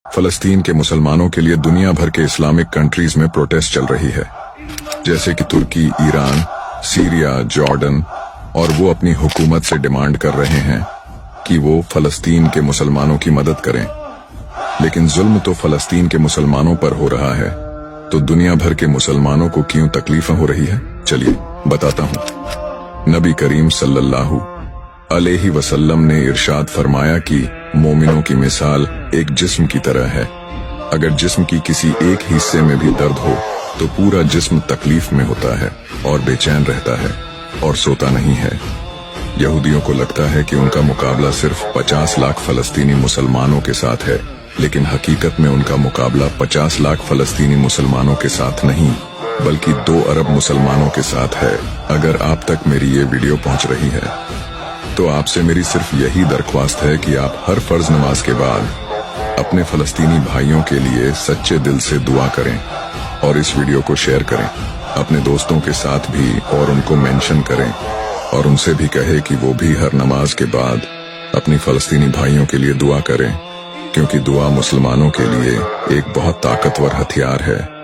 फलस्तीन के मुसलमानों के लिए दुनिया भर के इस्लामिक कंट्रीज में प्रोटेस्ट चल रही है, जैसे कि तुर्की, ईरान, सीरिया, जॉर्डन, और वो अपनी हुकूमत से डिमांड कर रहे हैं कि वो फलस्तीन के मुसलमानों की मदद करें। लेकिन जुल्म तो फलस्तीन के मुसलमानों पर हो रहा है, तो दुनिया भर के मुसलमानों को क्यों तकलीफें हो रही है, चलिए बताता हूँ। नबी करीम सल्लल्लाहु अलैहि वसल्लम ने इरशाद फरमाया कि मोमिनों की मिसाल एक जिस्म की तरह है। अगर जिस्म की किसी एक हिस्से में भी दर्द हो तो पूरा जिस्म तकलीफ में होता है और बेचैन रहता है और सोता नहीं है। यहूदियों को लगता है कि उनका मुकाबला सिर्फ 50 लाख फलस्तीनी मुसलमानों के साथ है, लेकिन हकीकत में उनका मुकाबला 50 लाख फलस्तीनी मुसलमानों के साथ नहीं बल्कि 2 अरब मुसलमानों के साथ है। अगर आप तक मेरी ये वीडियो पहुंच रही है तो आपसे मेरी सिर्फ यही दरख्वास्त है कि आप हर फर्ज नमाज के बाद अपने फलस्तीनी भाइयों के लिए सच्चे दिल से दुआ करें और इस वीडियो को शेयर करें अपने दोस्तों के साथ भी, और उनको मेंशन करें और उनसे भी कहे कि वो भी हर नमाज के बाद अपनी फलस्तीनी भाइयों के लिए दुआ करें, क्योंकि दुआ मुसलमानों के लिए एक बहुत ताकतवर हथियार है।